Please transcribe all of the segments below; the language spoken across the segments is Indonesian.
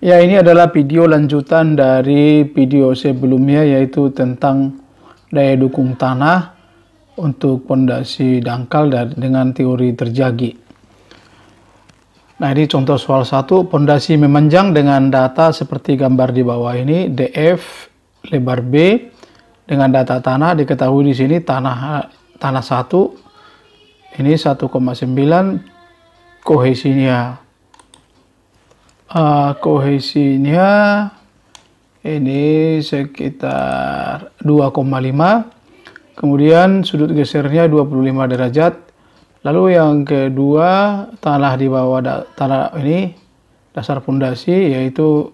Ya, ini adalah video lanjutan dari video sebelumnya, yaitu tentang daya dukung tanah untuk pondasi dangkal dengan teori terjagi. Nah, ini contoh soal 1, pondasi memanjang dengan data seperti gambar di bawah ini, DF lebar B dengan data tanah diketahui di sini tanah 1 ini 1,9, kohesinya ini sekitar 2,5, kemudian sudut gesernya 25 derajat. Lalu yang kedua, tanah di bawah tanah ini dasar pondasi, yaitu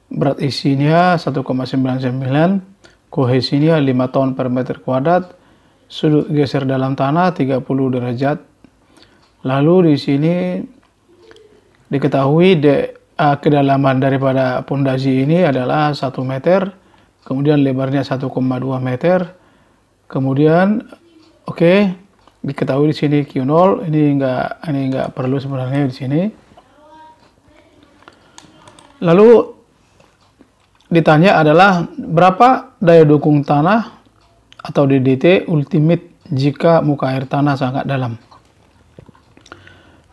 berat isinya 1,99, kohesinya 5 ton per meter kuadrat, sudut geser dalam tanah 30 derajat. Lalu di sini diketahui kedalaman daripada pondasi ini adalah 1 meter, kemudian lebarnya 1,2 meter. Kemudian diketahui di sini Q0, ini enggak perlu sebenarnya di sini. Lalu ditanya adalah berapa daya dukung tanah atau DDT ultimate jika muka air tanah sangat dalam.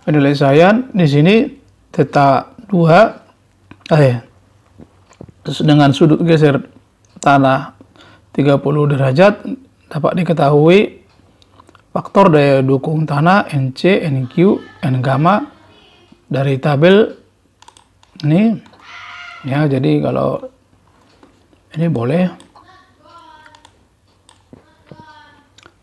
Penyelesaian di sini theta 2 dengan sudut geser tanah 30 derajat dapat diketahui faktor daya dukung tanah NC, NQ, N gamma dari tabel ini ya. Jadi kalau ini boleh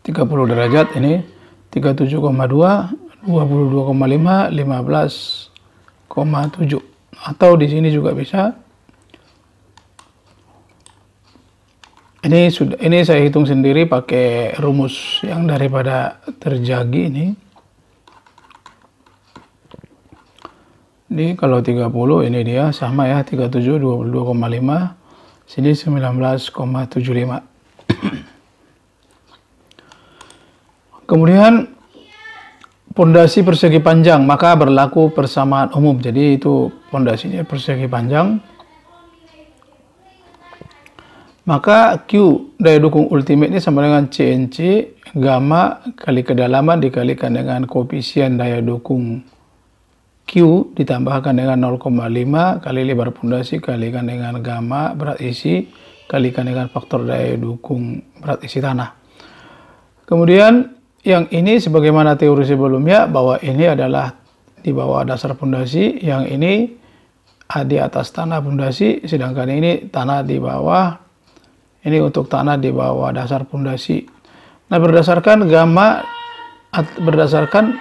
30 derajat ini 37,2, 22,5, 15,7, atau di sini juga bisa. Ini saya hitung sendiri pakai rumus yang daripada terjagi ini. Ini kalau 30 ini dia sama ya, 37, 22,5, sini 19,75. Kemudian pondasi persegi panjang, maka berlaku persamaan umum. Jadi itu pondasinya persegi panjang. Maka Q daya dukung ultimate ini sama dengan CNC gamma kali kedalaman dikalikan dengan koefisien daya dukung Q ditambahkan dengan 0,5 kali lebar pondasi kalikan dengan gamma berat isi kalikan dengan faktor daya dukung berat isi tanah. Kemudian yang ini sebagaimana teori sebelumnya, bahwa ini adalah di bawah dasar pondasi, yang ini di atas tanah pondasi, sedangkan ini tanah di bawah. Ini untuk tanah di bawah dasar pondasi. Nah, berdasarkan gamma, berdasarkan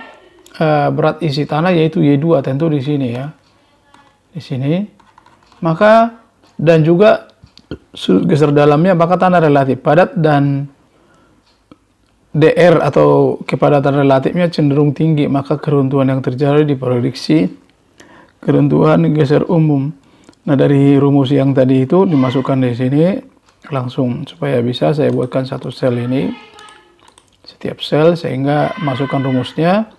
berat isi tanah yaitu Y2 tentu di sini ya. Di sini. Maka dan juga sudut geser dalamnya, maka tanah relatif padat dan DR atau kepadatan relatifnya cenderung tinggi, maka keruntuhan yang terjadi diprediksi keruntuhan geser umum. Nah, dari rumus yang tadi itu dimasukkan di sini langsung, supaya bisa saya buatkan satu sel ini, setiap sel, sehingga masukkan rumusnya,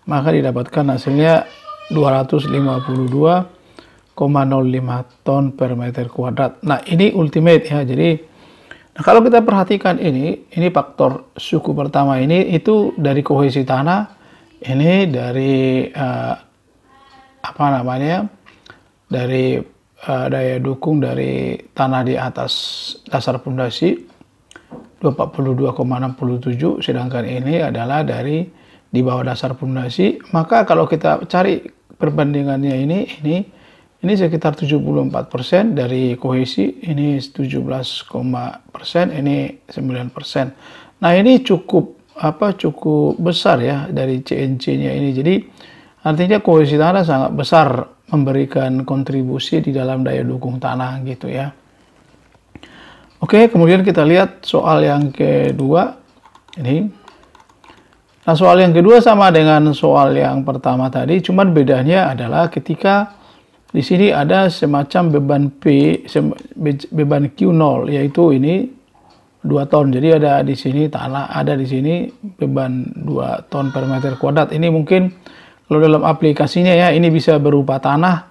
maka didapatkan hasilnya 252,05 ton per meter kuadrat. Nah, ini ultimate ya. Jadi kalau kita perhatikan ini faktor suku pertama ini itu dari kohesi tanah, ini dari dari daya dukung dari tanah di atas dasar pondasi 242,67, sedangkan ini adalah dari di bawah dasar pondasi. Maka kalau kita cari perbandingannya ini sekitar 74% dari kohesi, ini 17%, ini 9%. Nah, ini cukup besar ya dari CNC-nya ini. Jadi artinya kohesi tanah sangat besar memberikan kontribusi di dalam daya dukung tanah gitu ya. Oke, kemudian kita lihat soal yang kedua ini. Nah, soal yang kedua sama dengan soal yang pertama tadi, cuman bedanya adalah ketika di sini ada semacam beban Q0, yaitu ini 2 ton. Jadi ada di sini tanah, ada di sini beban 2 ton per meter kuadrat. Ini mungkin kalau dalam aplikasinya ya, ini bisa berupa tanah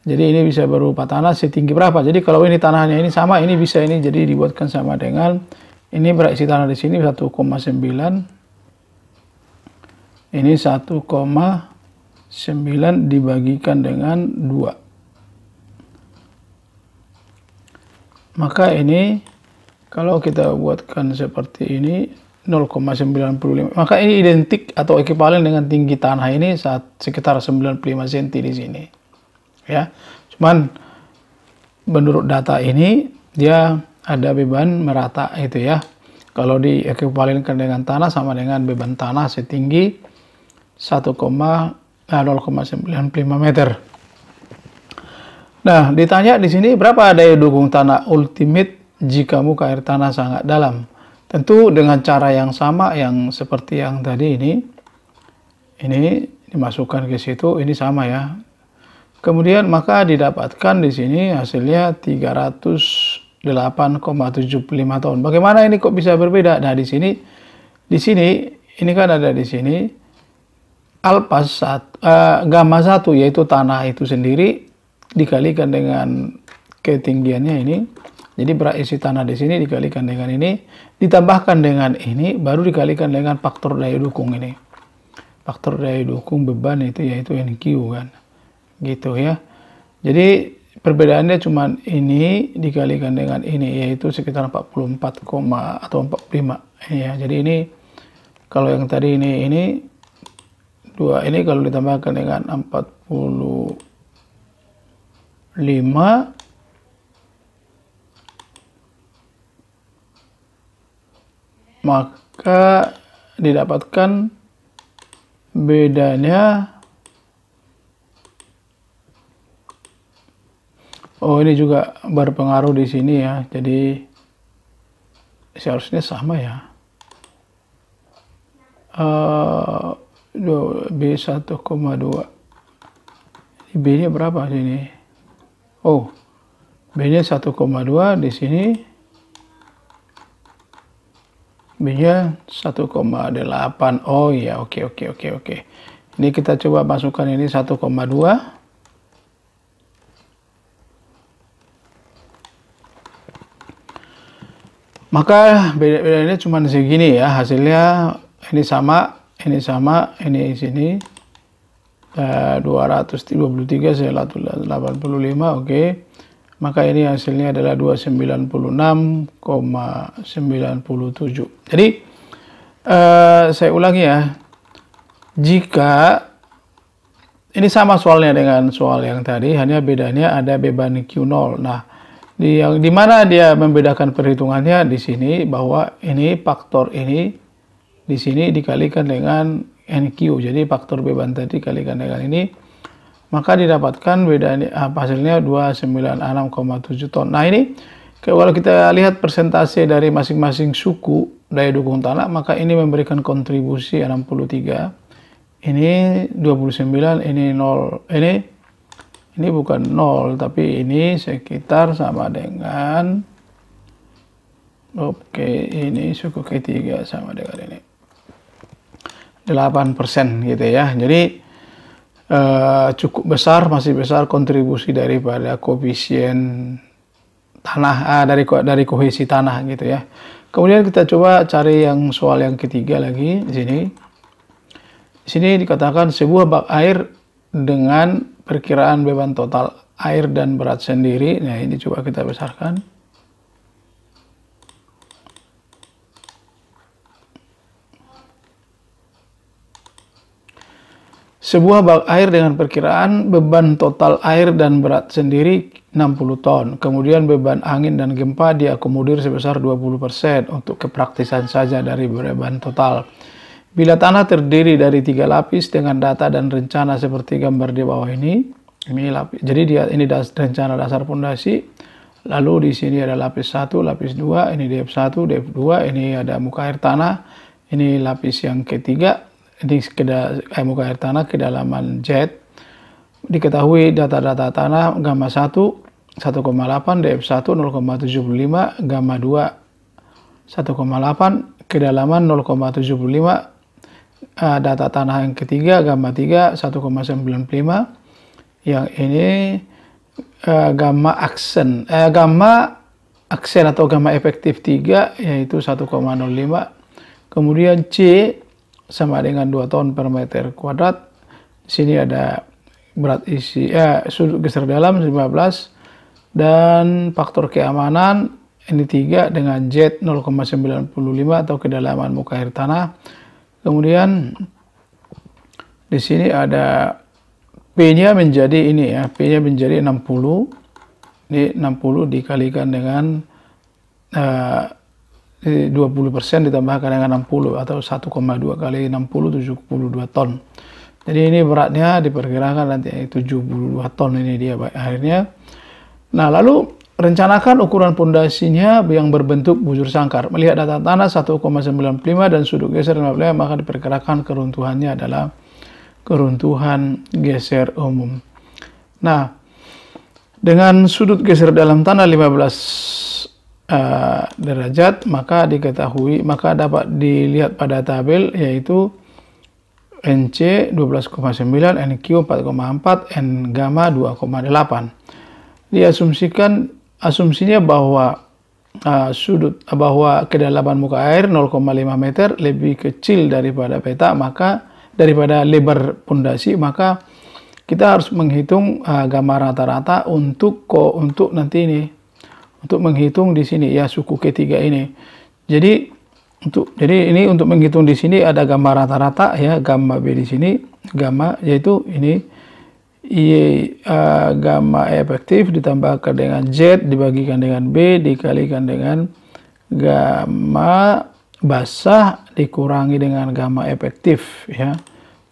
Jadi ini bisa berupa tanah setinggi berapa. Jadi kalau ini tanahnya ini sama, ini bisa ini jadi dibuatkan sama dengan ini berat isi tanah di sini 1,9. Ini 1,9 dibagikan dengan 2. Maka ini kalau kita buatkan seperti ini 0,95. Maka ini identik atau ekivalen dengan tinggi tanah ini sekitar 95 cm di sini. Ya. Cuman menurut data ini dia ada beban merata itu ya. Kalau diekuivalenkan dengan tanah sama dengan beban tanah setinggi 0,95 meter. Nah, ditanya di sini berapa daya dukung tanah ultimate jika muka air tanah sangat dalam. Tentu dengan cara yang sama yang seperti yang tadi ini dimasukkan ke situ, ini sama ya. Kemudian maka didapatkan di sini hasilnya 308,75 ton. Bagaimana ini kok bisa berbeda? Nah, di sini ini kan ada di sini alpha gamma 1 yaitu tanah itu sendiri dikalikan dengan ketinggiannya ini. Jadi berat isi tanah di sini dikalikan dengan ini, ditambahkan dengan ini, baru dikalikan dengan faktor daya dukung ini. Faktor daya dukung beban itu yaitu NQ kan. Gitu ya. Jadi perbedaannya cuma ini dikalikan dengan ini yaitu sekitar 44, atau 45 ya. Jadi ini kalau yang tadi ini 2 ini kalau ditambahkan dengan 45 maka didapatkan bedanya. Oh, ini juga berpengaruh di sini ya. Jadi seharusnya sama ya. B1,2. B-nya berapa sini? Oh, B-nya 1,2 di sini. B-nya 1,8. Oh iya, oke. Ini kita coba masukkan ini 1,2. Maka bedanya cuma segini ya. Hasilnya ini sama, ini sini 223 185, oke. Maka ini hasilnya adalah 296,97. Jadi saya ulangi ya. Jika ini sama soalnya dengan soal yang tadi, hanya bedanya ada beban Q0. Nah, di mana dia membedakan perhitungannya di sini bahwa ini faktor ini di sini dikalikan dengan NQ. Jadi faktor beban tadi dikalikan dengan ini. Maka didapatkan bedanya hasilnya 296,7 ton. Nah, ini kalau kita lihat persentase dari masing-masing suku daya dukung tanah, maka ini memberikan kontribusi 63. Ini 29, ini 0. Ini bukan 0, tapi ini sekitar sama dengan ini suku ketiga sama dengan ini 8% gitu ya. Jadi cukup besar, masih besar kontribusi daripada koefisien tanah dari kohesi tanah gitu ya. Kemudian kita coba cari yang soal yang ketiga lagi di sini. Di sini dikatakan sebuah bak air dengan perkiraan beban total air dan berat sendiri. Nah, ini coba kita besarkan. Sebuah bak air dengan perkiraan beban total air dan berat sendiri 60 ton. Kemudian beban angin dan gempa diakomodir sebesar 20% untuk kepraktisan saja dari beban total. Bila tanah terdiri dari 3 lapis dengan data dan rencana seperti gambar di bawah ini lapis. Jadi ini rencana dasar fondasi. Lalu di sini ada lapis 1, lapis 2, ini DF1, DF2, ini ada muka air tanah. Ini lapis yang ketiga. Ini muka air tanah kedalaman Z. Diketahui data-data tanah gamma 1 1,8, DF1 0,75, gamma 2 1,8, kedalaman 0,75. Data tanah yang ketiga gamma 3 1,95. Yang ini gamma aksen atau gamma efektif 3 yaitu 1,05. Kemudian C sama dengan 2 ton per meter kuadrat. Di sini ada berat isi sudut geser dalam 15 dan faktor keamanan ini 3 dengan Z 0,95 atau kedalaman muka air tanah. Kemudian di sini ada P-nya menjadi ini ya, P-nya menjadi 60. Ini 60 dikalikan dengan 20% ditambahkan dengan 60 atau 1,2 kali 60 72 ton. Jadi ini beratnya diperkirakan nanti 72 ton ini dia akhirnya. Nah, lalu rencanakan ukuran pondasinya yang berbentuk bujur sangkar. Melihat data tanah 1,95 dan sudut geser 15, maka diperkirakan keruntuhannya adalah keruntuhan geser umum. Nah, dengan sudut geser dalam tanah 15 derajat, maka dapat dilihat pada tabel yaitu NC 12,9, NQ 4,4, N gamma 2,8. Asumsinya bahwa bahwa kedalaman muka air 0,5 meter lebih kecil daripada daripada lebar pondasi, maka kita harus menghitung gamma rata-rata untuk nanti ini, untuk menghitung di sini ya suku ketiga ini. Jadi ini untuk menghitung di sini ada gamma rata-rata ya, gamma B di sini, gamma yaitu ini gamma efektif ditambahkan dengan Z dibagikan dengan B dikalikan dengan gamma basah dikurangi dengan gamma efektif ya.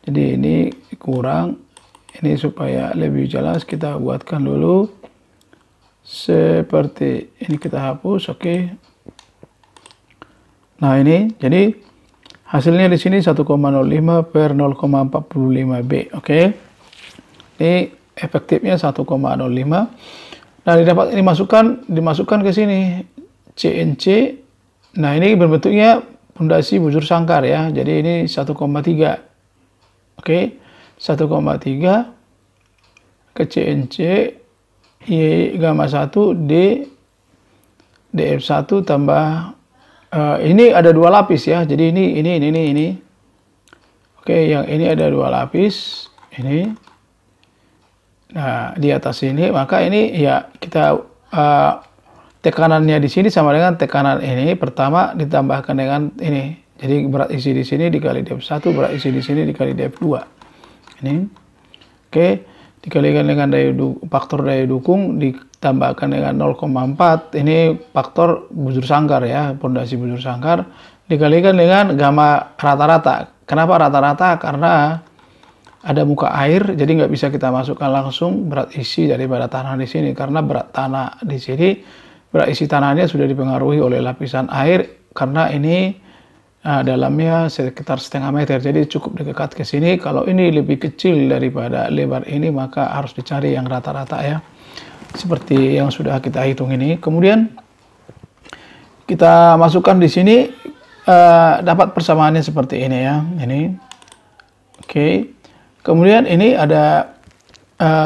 Jadi ini kurang, ini supaya lebih jelas kita buatkan dulu seperti ini, kita hapus. Oke. Nah, ini jadi hasilnya di sini 1,05 per 0,45 B. Oke. Ini efektifnya 1,05. Nah, dimasukkan ke sini CNC. Nah, ini berbentuknya pondasi bujur sangkar ya. Jadi ini 1,3. Oke. 1,3 ke CNC Y gamma 1 D DF1 tambah ini ada 2 lapis ya. Jadi ini. Oke, yang ini ada 2 lapis ini. Nah, di atas ini, maka ini ya kita tekanannya di sini sama dengan tekanan ini pertama ditambahkan dengan ini. Jadi berat isi di sini dikali df1, berat isi di sini dikali df2. Ini. Oke, dikalikan dengan faktor daya dukung ditambahkan dengan 0,4. Ini faktor bujur sangkar ya, pondasi bujur sangkar dikalikan dengan gamma rata-rata. Kenapa rata-rata? Karena ada muka air, jadi nggak bisa kita masukkan langsung berat isi daripada tanah di sini, karena berat tanah di sini, berat isi tanahnya sudah dipengaruhi oleh lapisan air, karena ini dalamnya sekitar setengah meter, jadi cukup dekat ke sini. Kalau ini lebih kecil daripada lebar ini, maka harus dicari yang rata-rata ya, seperti yang sudah kita hitung ini. Kemudian kita masukkan di sini, dapat persamaannya seperti ini ya, ini. Oke. Kemudian ini ada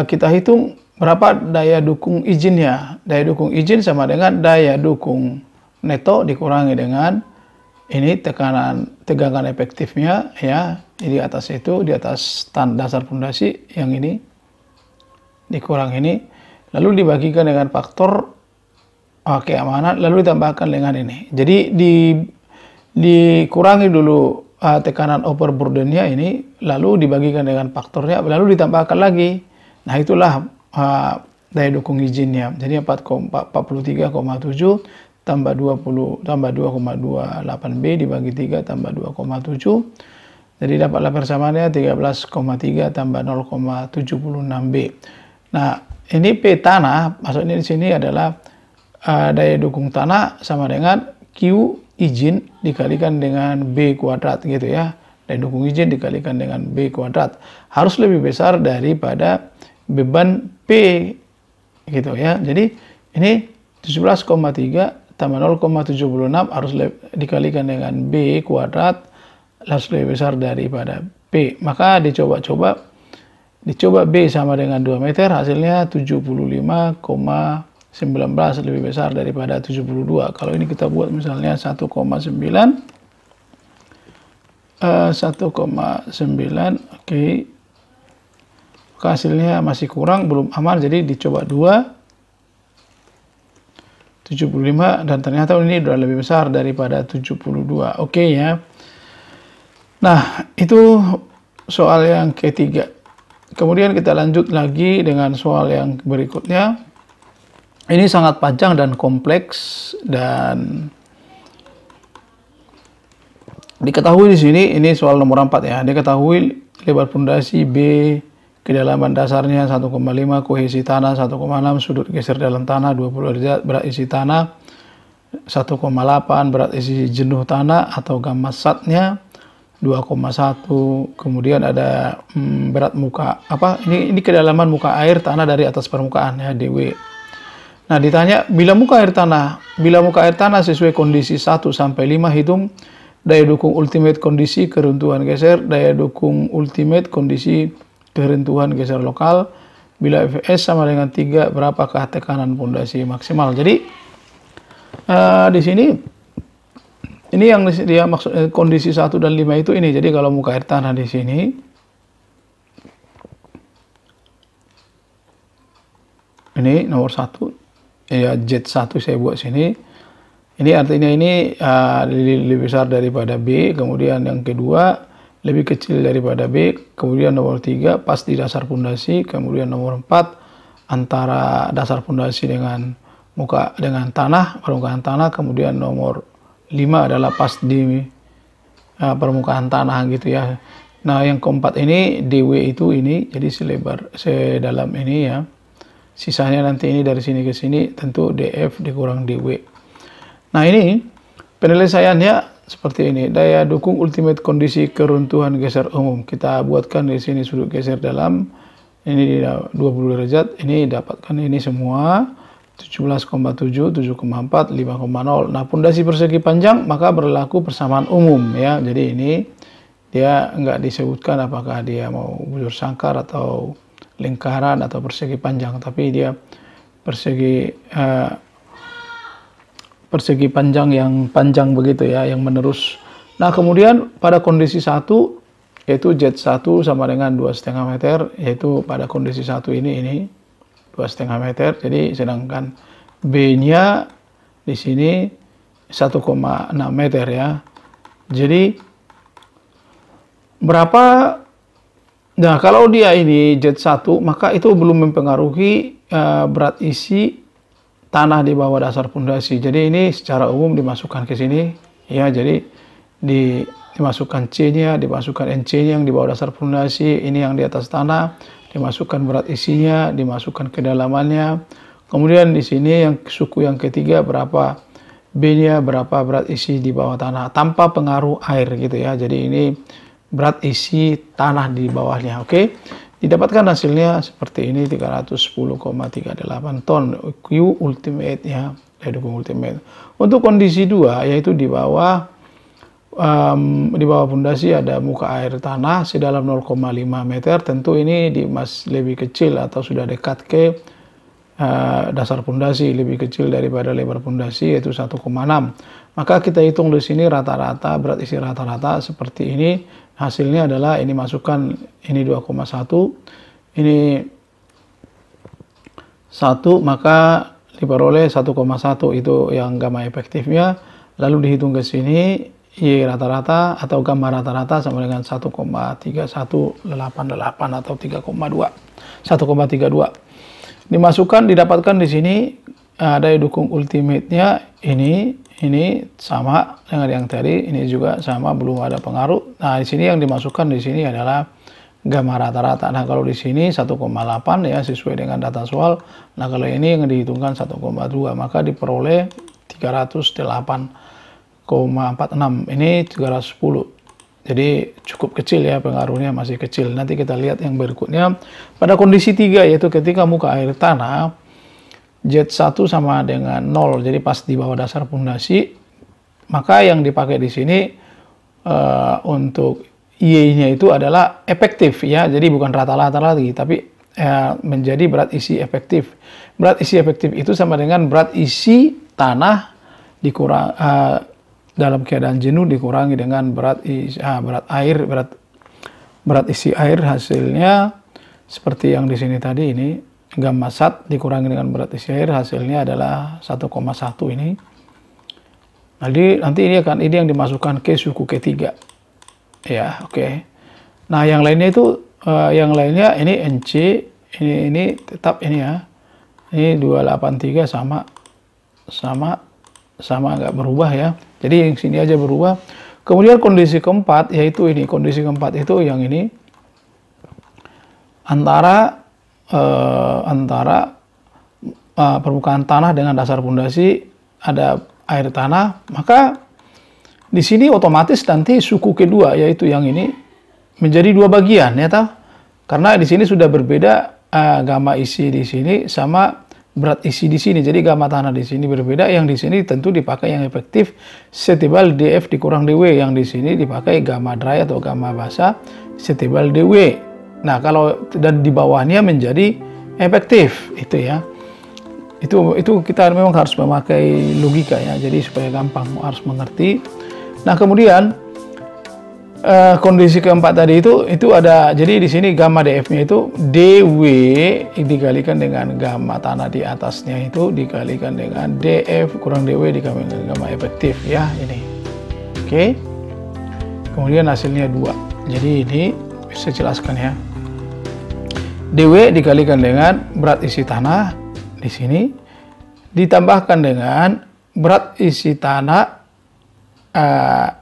kita hitung berapa daya dukung izinnya. Daya dukung izin sama dengan daya dukung neto dikurangi dengan ini tegangan efektifnya ya. Di atas itu, di atas dasar pondasi yang ini dikurang ini, lalu dibagikan dengan faktor keamanan, lalu ditambahkan dengan ini. Jadi dikurangi dulu tekanan overburdennya ini, lalu dibagikan dengan faktornya, lalu ditambahkan lagi. Nah, itulah daya dukung izinnya. Jadi 43,7 tambah 2,28 B dibagi 3 tambah 2,7. Jadi dapatlah persamaannya 13,3 tambah 0,76 B. Nah, ini P tanah, maksudnya di sini adalah daya dukung tanah sama dengan Q izin dikalikan dengan B kuadrat gitu ya. Daya dukung izin dikalikan dengan B kuadrat harus lebih besar daripada beban P gitu ya. Jadi ini 17,3 tambah 0,76 harus dikalikan dengan B kuadrat harus lebih besar daripada P. Maka dicoba-coba Dicoba B sama dengan 2 meter, hasilnya 75,19, lebih besar daripada 72. Kalau ini kita buat misalnya 1,9, 1,9, oke. Hasilnya masih kurang, belum aman, jadi dicoba 2, 75, dan ternyata ini sudah lebih besar daripada 72. Oke ya. Nah, itu soal yang ketiga. Kemudian kita lanjut lagi dengan soal yang berikutnya. Ini sangat panjang dan kompleks, dan diketahui di sini, ini soal nomor 4 ya. Diketahui lebar pondasi B, kedalaman dasarnya 1,5, kohesi tanah 1,6, sudut geser dalam tanah 20 derajat, berat isi tanah 1,8, berat isi jenuh tanah atau gamma satnya 2,1. Kemudian ada berat muka ini kedalaman muka air tanah dari atas permukaan ya, dW. Nah, ditanya bila muka air tanah sesuai kondisi 1 sampai 5, hitung daya dukung ultimate kondisi keruntuhan geser, daya dukung ultimate kondisi keruntuhan geser lokal. Bila Fs sama dengan 3, berapakah tekanan pondasi maksimal? Jadi di sini ini yang dia maksud kondisi 1 dan 5 itu ini. Jadi kalau muka air tanah di sini ini nomor 1 ya, Z1 saya buat sini. Ini artinya ini lebih besar daripada B. Kemudian yang kedua lebih kecil daripada B. Kemudian nomor 3 pas di dasar pondasi. Kemudian nomor 4 antara dasar pondasi dengan permukaan tanah. Kemudian nomor 5 adalah pas di permukaan tanah gitu ya. Nah, yang keempat ini dW itu ini, jadi sedalam ini ya. Sisanya nanti ini dari sini ke sini tentu dF dikurang dW. Nah, ini penyelesaiannya seperti ini. Daya dukung ultimate kondisi keruntuhan geser umum. Kita buatkan di sini sudut geser dalam ini 20 derajat. Ini dapatkan ini semua 17,7, 7,4, 5,0. Nah, pondasi persegi panjang maka berlaku persamaan umum ya. Jadi ini dia enggak disebutkan apakah dia mau bujur sangkar atau lingkaran atau persegi panjang, tapi dia persegi panjang yang panjang begitu ya, yang menerus. Nah, kemudian pada kondisi 1 yaitu Z1 sama dengan 2,5 meter, yaitu pada kondisi 1 ini 2,5 meter. Jadi sedangkan B-nya di sini 1,6 meter ya. Jadi berapa? Nah, kalau dia ini Z1 maka itu belum mempengaruhi berat isi tanah di bawah dasar pondasi. Jadi ini secara umum dimasukkan ke sini ya. Jadi dimasukkan C-nya, dimasukkan NC-nya yang di bawah dasar pondasi, ini yang di atas tanah, dimasukkan berat isinya, dimasukkan kedalamannya. Kemudian di sini yang suku yang ketiga berapa B-nya, berapa berat isi di bawah tanah tanpa pengaruh air gitu ya. Jadi ini berat isi tanah di bawahnya. Oke. Didapatkan hasilnya seperti ini 310,38 ton Q ultimate ya, daya dukung ultimate. Untuk kondisi 2 yaitu di bawah pondasi ada muka air tanah sedalam 0,5 meter. Tentu ini lebih kecil atau sudah dekat ke dasar pondasi, lebih kecil daripada lebar pondasi yaitu 1,6. Maka kita hitung di sini rata-rata berat isi rata-rata seperti ini. Hasilnya adalah ini masukkan ini 2,1, ini 1, maka diperoleh 1,1 itu yang gamma efektifnya. Lalu dihitung ke sini Y rata-rata atau gamma rata-rata sama dengan 1,3188 atau 1,32. Dimasukkan, didapatkan di sini daya dukung ultimate-nya ini sama dengan yang tadi, ini juga sama, belum ada pengaruh. Nah, di sini yang dimasukkan di sini adalah gamma rata-rata. Nah, kalau di sini 1,8 ya sesuai dengan data soal. Nah, kalau ini yang dihitungkan 1,2 maka diperoleh 308,46. Ini 310. Jadi cukup kecil ya, pengaruhnya masih kecil. Nanti kita lihat yang berikutnya. Pada kondisi 3 yaitu ketika muka air tanah Z1 sama dengan 0, jadi pas di bawah dasar pondasi, maka yang dipakai di sini untuk Y-nya itu adalah efektif ya, jadi bukan rata-rata lagi, tapi menjadi berat isi efektif. Berat isi efektif itu sama dengan berat isi tanah dikurang dalam keadaan jenuh dikurangi dengan berat air, berat isi air, hasilnya seperti yang di sini tadi, ini gamma sat dikurangi dengan berat isi air, hasilnya adalah 1,1 ini. Nanti ini yang dimasukkan ke suku ketiga. Ya, oke. Nah, yang lainnya itu ini NC, ini tetap ini ya. Ini 283 sama nggak berubah ya. Jadi yang sini aja berubah. Kemudian kondisi keempat yaitu ini. Kondisi keempat itu yang ini antara permukaan tanah dengan dasar pondasi ada air tanah, maka di sini otomatis nanti suku kedua yaitu yang ini menjadi dua bagian ya toh. Karena di sini sudah berbeda gamma isi di sini sama berat isi di sini. Jadi gamma tanah di sini berbeda, yang di sini tentu dipakai yang efektif setebal dF dikurang dW, yang di sini dipakai gamma dry atau gamma basah setebal dW. Nah, kalau dan di bawahnya menjadi efektif itu ya. Itu kita memang harus memakai logika ya, jadi supaya gampang harus mengerti. Nah, kemudian kondisi keempat tadi itu ada, jadi di sini gamma dF-nya itu dW dikalikan dengan gamma tanah di atasnya itu dikalikan dengan dF kurang dW dikalikan dengan gamma efektif ya, ini. Oke. Kemudian hasilnya 2. Jadi ini bisa jelaskan ya. dW dikalikan dengan berat isi tanah di sini ditambahkan dengan berat isi tanah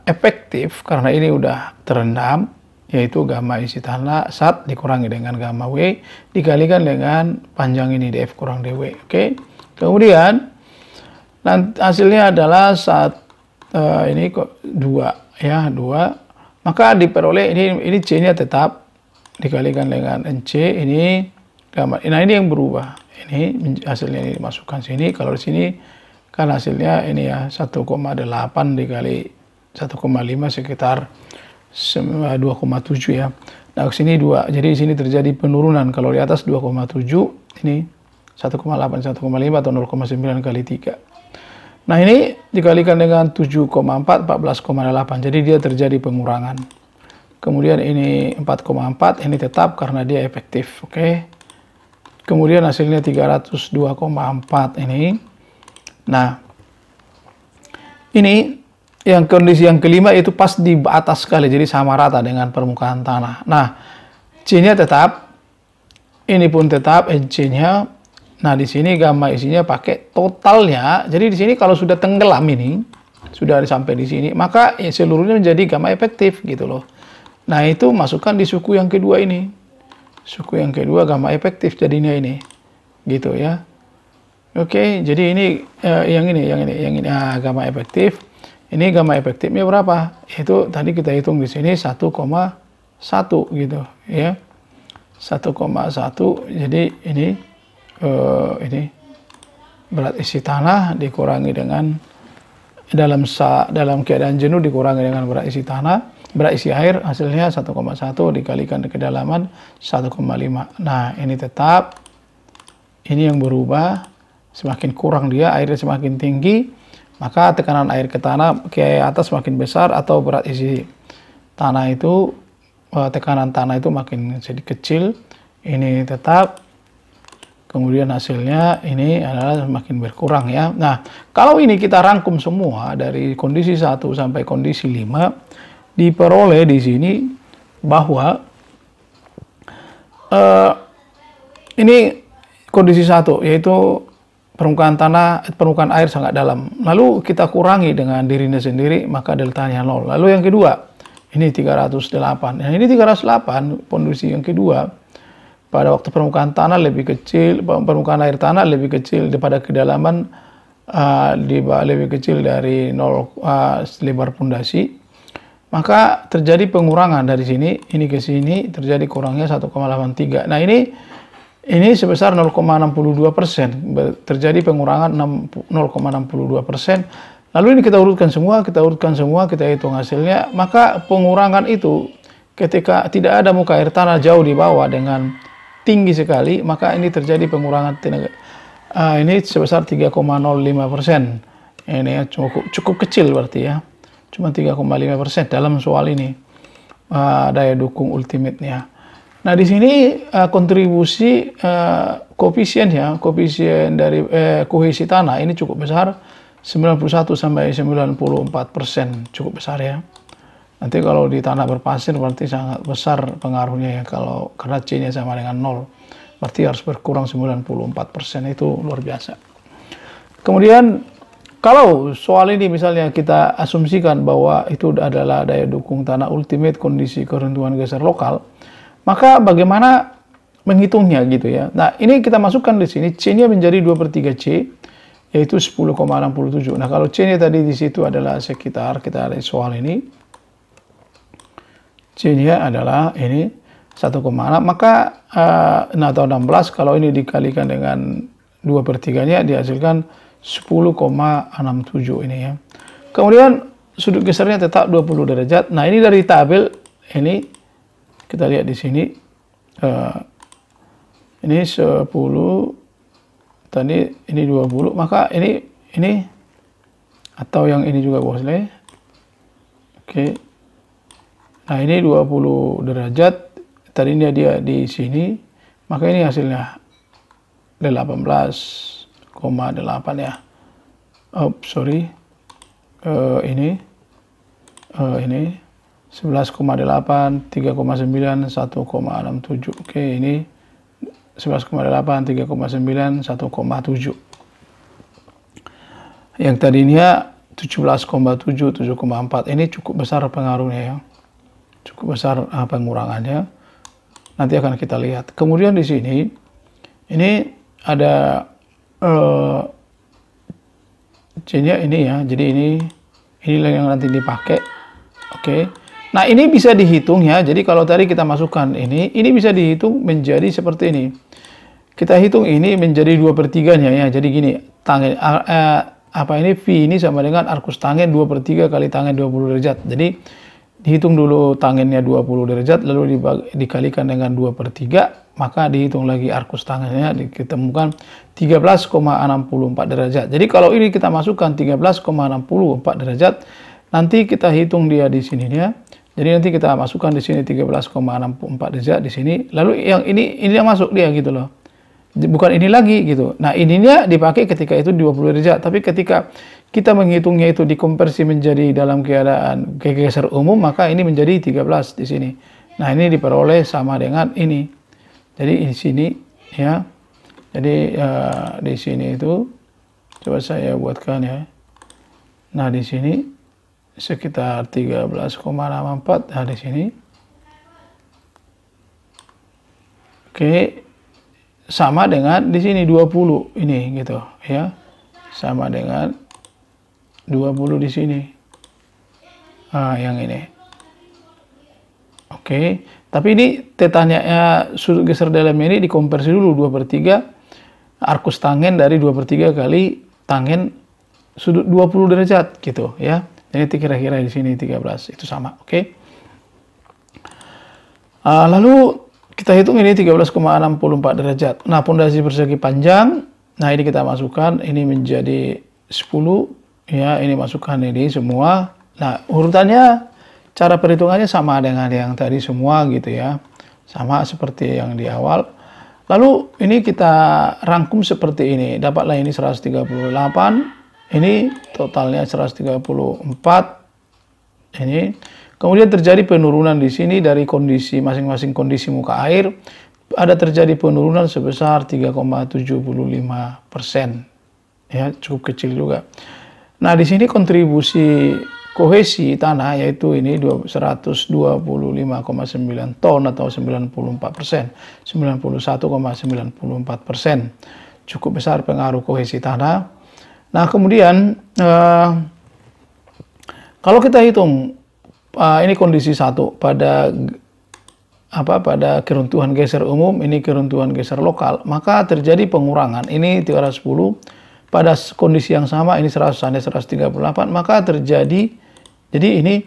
efektif karena ini udah terendam, yaitu gamma isi tanah sat dikurangi dengan gamma W dikalikan dengan panjang ini dF kurang dW. Oke. Kemudian nanti hasilnya adalah ini kok 2 ya, 2. Maka diperoleh ini C-nya tetap dikalikan dengan NC ini gamma. Nah, ini yang berubah. Ini hasilnya ini dimasukkan sini. Kalau di sini kan hasilnya ini ya 1,8 dikali 1,5 sekitar 2,7 ya. Nah, ke sini 2. Jadi di sini terjadi penurunan. Kalau di atas 2,7, ini 1,8, 1,5 atau 0,9 kali 3. Nah, ini dikalikan dengan 7,4, 14,8. Jadi dia terjadi pengurangan. Kemudian ini 4,4, ini tetap karena dia efektif. Oke. Kemudian hasilnya 302,4 ini. Nah, ini yang kondisi yang kelima itu pas di atas sekali, jadi sama rata dengan permukaan tanah. Nah, C-nya tetap, ini pun tetap NC-nya. Nah, di sini gamma isinya pakai totalnya. Jadi di sini kalau sudah tenggelam ini, sudah sampai di sini, maka seluruhnya menjadi gamma efektif gitu loh. Nah, itu masukkan di suku yang kedua ini. Suku yang kedua gamma efektif jadinya ini. Gitu ya. Oke, jadi ini yang ini gamma efektif. Ini gamma efektifnya berapa? Itu tadi kita hitung di sini 1,1 gitu ya. 1,1. Jadi ini berat isi tanah dikurangi dengan dalam keadaan jenuh dikurangi dengan berat isi tanah. Berat isi air hasilnya 1,1 dikalikan kedalaman 1,5. Nah, ini tetap, ini yang berubah, semakin kurang dia, airnya semakin tinggi, maka tekanan air ke tanah ke atas semakin besar, atau berat isi tanah itu, tekanan tanah itu makin sedikit kecil, ini tetap. Kemudian hasilnya ini adalah semakin berkurang ya. Nah, kalau ini kita rangkum semua dari kondisi 1 sampai kondisi 5, diperoleh di sini bahwa ini kondisi 1 yaitu permukaan air sangat dalam. Lalu kita kurangi dengan dirinya sendiri, maka deltanya 0. Lalu yang kedua, ini 308. Nah, ini 308 kondisi yang kedua. Pada waktu permukaan tanah lebih kecil, permukaan air tanah lebih kecil daripada kedalaman lebih kecil dari 0 lebar pondasi. Maka terjadi pengurangan dari sini, ini ke sini terjadi kurangnya 1,83. Nah, ini sebesar 0,62%, terjadi pengurangan 0,62%. Lalu ini kita urutkan semua, kita hitung hasilnya, maka pengurangan itu ketika tidak ada muka air tanah jauh di bawah dengan tinggi sekali, maka ini terjadi pengurangan tenaga. Ini sebesar 3,05%. Ini ya, cukup kecil berarti ya, cuma 3,5% dalam soal ini daya dukung ultimate-nya. Nah di sini kontribusi koefisien dari kohesi tanah ini cukup besar, 91 sampai 94%, cukup besar ya. Nanti kalau di tanah berpasir berarti sangat besar pengaruhnya ya, karena C-nya sama dengan 0. Berarti harus berkurang 94%, itu luar biasa. Kemudian kalau soal ini misalnya kita asumsikan bahwa itu adalah daya dukung tanah ultimate kondisi keruntuhan geser lokal, maka bagaimana menghitungnya gitu ya. Nah ini kita masukkan di sini, C-nya menjadi 2/3 C, yaitu 10,67. Nah kalau C-nya tadi di situ adalah sekitar, kita ada soal ini, C-nya adalah ini 1,6, maka atau 16, kalau ini dikalikan dengan 2/3-nya dihasilkan 10,67 ini ya. Kemudian sudut gesernya tetap 20 derajat. Nah ini dari tabel ini kita lihat di sini, ini 10, tadi ini 20, maka ini atau yang ini juga boleh. Oke. Nah ini 20 derajat, tadinya dia di sini, maka ini hasilnya 18,8 ya. Ini 11,8, 3,9, 1,67. Oke, ini 11,8, 3,9, 1,7. Yang tadinya 17,7, 7,4. Ini cukup besar pengaruhnya ya. Cukup besar pengurangannya. Nanti akan kita lihat. Kemudian di sini ini ada C-nya ini ya. Jadi inilah yang nanti dipakai. Oke. Nah, ini bisa dihitung ya. Jadi kalau tadi kita masukkan ini bisa dihitung menjadi seperti ini. Kita hitung ini menjadi 2/3-nya ya. Jadi gini, tangen V ini sama dengan arkus tangen 2/3 kali tangen 20 derajat. Jadi dihitung dulu tangennya 20 derajat, lalu dikalikan dengan 2/3, maka dihitung lagi arkus tangennya, ditemukan 13,64 derajat. Jadi kalau ini kita masukkan 13,64 derajat, nanti kita hitung dia di sininya. Jadi nanti kita masukkan di sini 13,64 derajat di sini, lalu yang ini yang masuk dia gitu loh. Bukan ini lagi gitu. Nah, ininya dipakai ketika itu 20 derajat, tapi ketika kita menghitungnya itu dikonversi menjadi dalam keadaan geser umum, maka ini menjadi 13 di sini. Nah, ini diperoleh sama dengan ini. Jadi di sini ya. Jadi di sini itu coba saya buatkan ya. Nah, di sini sekitar 13,64. Nah, di sini. Oke. Sama dengan di sini 20 ini gitu ya. Sama dengan 20 di sini. Yang ini. Oke, tapi ini tetanya sudut geser dalam ini dikonversi dulu 2/3 arkus tangen dari 2/3 kali tangen sudut 20 derajat gitu ya. Jadi kira-kira di sini 13 itu sama, oke. Lalu kita hitung ini 13,64 derajat. Nah, pondasi persegi panjang, nah ini kita masukkan, ini menjadi 10 ya, ini masukkan ini semua. Nah, urutannya cara perhitungannya sama dengan yang tadi semua gitu ya. Sama seperti yang di awal. Lalu ini kita rangkum seperti ini. Dapatlah ini 138. Ini totalnya 134. Ini. Kemudian terjadi penurunan di sini dari kondisi masing-masing kondisi muka air. Ada terjadi penurunan sebesar 3,75%. Ya, cukup kecil juga. Nah, di sini kontribusi kohesi tanah yaitu ini 125,9 ton atau 94%, 91,94%. Cukup besar pengaruh kohesi tanah. Nah, kemudian kalau kita hitung ini kondisi 1 pada keruntuhan geser umum, ini keruntuhan geser lokal, maka terjadi pengurangan. Ini 310 pada kondisi yang sama, ini 138, maka terjadi, jadi ini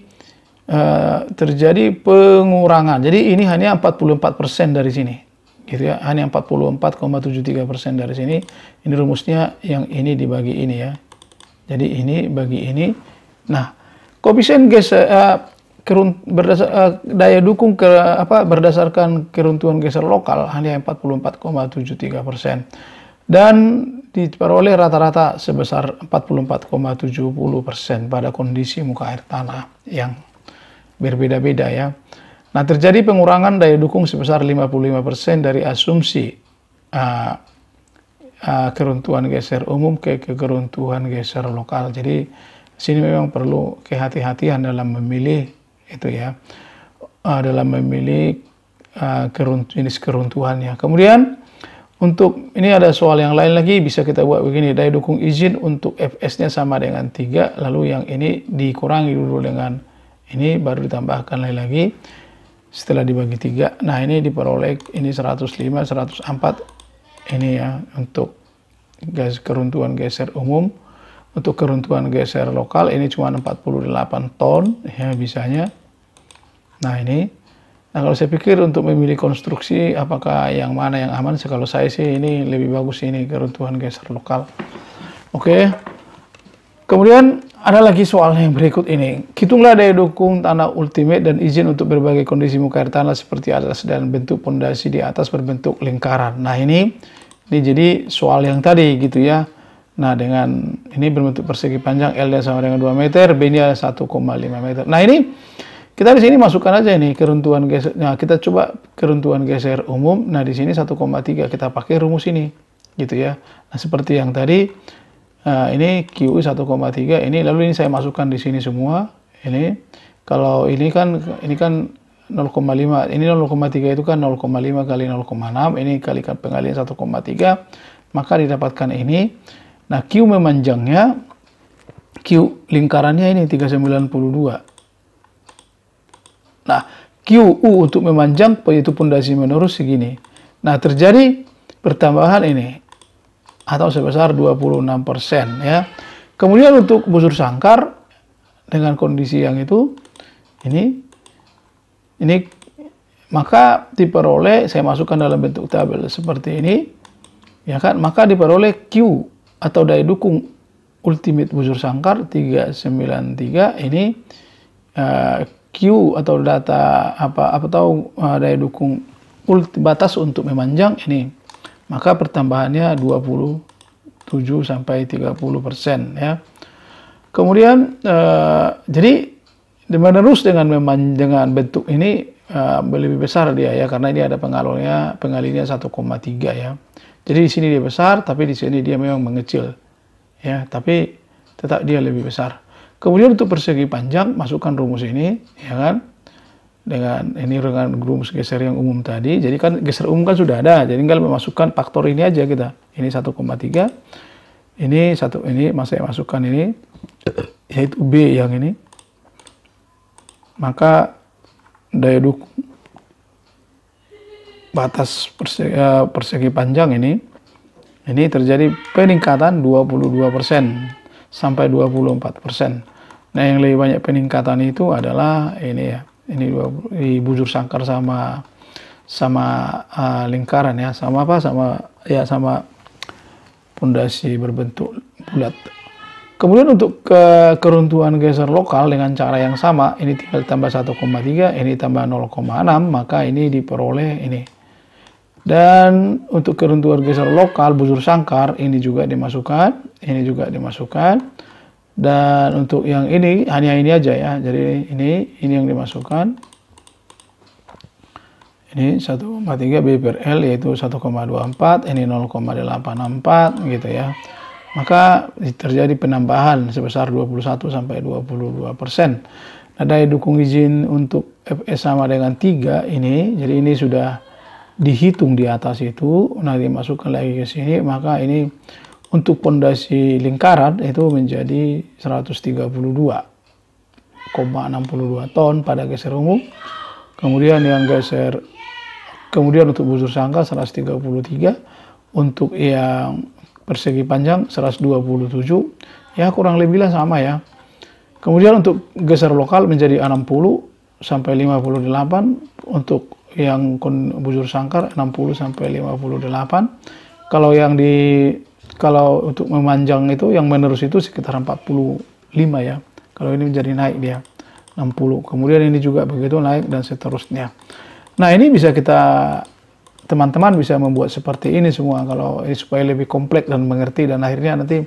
terjadi pengurangan. Jadi ini hanya 44% dari sini, gitu ya. Hanya 44,73% dari sini. Ini rumusnya yang ini dibagi ini ya. Jadi ini bagi ini. Nah, koefisien daya dukung berdasarkan keruntuhan geser lokal hanya 44,73%. Dan diperoleh rata-rata sebesar 44,70% pada kondisi muka air tanah yang berbeda-beda ya. Nah, terjadi pengurangan daya dukung sebesar 55% dari asumsi keruntuhan geser umum ke keruntuhan geser lokal. Jadi sini memang perlu kehati-hatian dalam memilih itu ya, dalam memilih jenis keruntuhannya. Kemudian untuk ini ada soal yang lain lagi, bisa kita buat begini, daya dukung izin untuk Fs-nya sama dengan 3, lalu yang ini dikurangi dulu dengan ini, baru ditambahkan lagi setelah dibagi 3. Nah, ini diperoleh ini 105, 104 ini ya untuk keruntuhan geser umum. Untuk keruntuhan geser lokal ini cuma 48 ton ya bisanya. Nah, ini. Nah, kalau saya pikir untuk memilih konstruksi apakah yang mana yang aman, kalau saya sih ini lebih bagus ini keruntuhan geser lokal. Oke. Kemudian ada lagi soal yang berikut ini. Hitunglah daya dukung tanah ultimate dan izin untuk berbagai kondisi muka air tanah seperti atas dan bentuk pondasi di atas berbentuk lingkaran. Nah, ini jadi soal yang tadi gitu ya. Nah, dengan ini berbentuk persegi panjang, L-nya sama dengan 2 meter, B-nya 1,5 meter. Nah, ini kita di sini masukkan aja ini keruntuhan geser. Nah, kita coba keruntuhan geser umum. Nah, di sini 1,3 kita pakai rumus ini, gitu ya. Nah, seperti yang tadi, ini QU 1,3 ini, lalu ini saya masukkan di sini semua. Ini kalau ini kan 0,5, ini 0,3 itu kan 0,5 kali 0,6, ini kalikan pengalihan 1,3, maka didapatkan ini. Nah, Q memanjangnya, Q lingkarannya ini 392. Nah, QU untuk memanjang yaitu pondasi menurun segini. Nah, terjadi pertambahan ini atau sebesar 26% ya. Kemudian untuk busur sangkar dengan kondisi yang itu ini maka diperoleh, saya masukkan dalam bentuk tabel seperti ini ya kan, maka diperoleh Q atau daya dukung ultimate busur sangkar 393 ini Q atau data daya dukung batas untuk memanjang ini, maka pertambahannya 27 sampai 30% ya. Kemudian jadi menerus dengan bentuk ini lebih besar dia ya, karena ini ada pengalinya 1,3 ya. Jadi di sini dia besar, tapi di sini dia memang mengecil ya, tapi tetap dia lebih besar. Kemudian untuk persegi panjang, masukkan rumus ini, ya kan? Dengan rumus geser yang umum tadi. Jadi kan geser umum kan sudah ada, jadi tinggal memasukkan faktor ini aja kita. Ini 1,3, ini saya masukkan ini, yaitu B yang ini. Maka daya dukung batas persegi panjang ini terjadi peningkatan 22%. Sampai 24%. Nah, yang lebih banyak peningkatan itu adalah ini ya, ini di busur sangkar sama lingkaran ya, sama pondasi berbentuk bulat. Kemudian untuk keruntuhan geser lokal dengan cara yang sama, ini tinggal tambah 1,3, ini tambah 0,6, maka ini diperoleh ini. Dan untuk keruntuhan geser lokal busur sangkar ini juga dimasukkan, ini juga dimasukkan. Dan untuk yang ini hanya ini aja ya. Jadi ini yang dimasukkan. Ini 1,3 B per L yaitu 1,24, ini 0,864 gitu ya. Maka terjadi penambahan sebesar 21 sampai 22%. Nah, daya dukung izin untuk Fs sama dengan 3 ini, jadi ini sudah dihitung di atas itu, nah dimasukkan lagi ke sini, maka ini untuk pondasi lingkaran itu menjadi 132,62 ton pada geser umum. Kemudian untuk busur sangkar 133, untuk yang persegi panjang 127, ya kurang lebihlah sama ya. Kemudian untuk geser lokal menjadi 60 sampai 58, untuk yang bujur sangkar 60 sampai 58. Kalau untuk memanjang itu yang menerus itu sekitar 45 ya. Kalau ini menjadi naik dia 60. Kemudian ini juga begitu naik dan seterusnya. Nah, ini bisa teman-teman bisa membuat seperti ini semua kalau ini supaya lebih kompleks dan mengerti, dan akhirnya nanti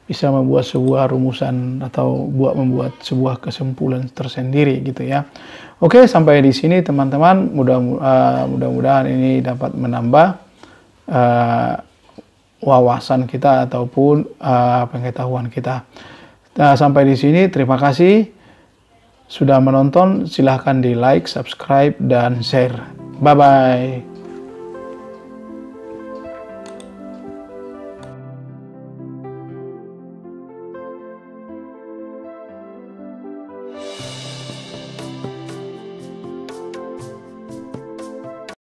bisa membuat sebuah rumusan atau membuat sebuah kesimpulan tersendiri gitu ya. Oke, sampai di sini teman-teman, mudah-mudahan ini dapat menambah wawasan kita ataupun pengetahuan kita. Nah, sampai di sini terima kasih sudah menonton. Silahkan di like, subscribe, dan share. Bye bye.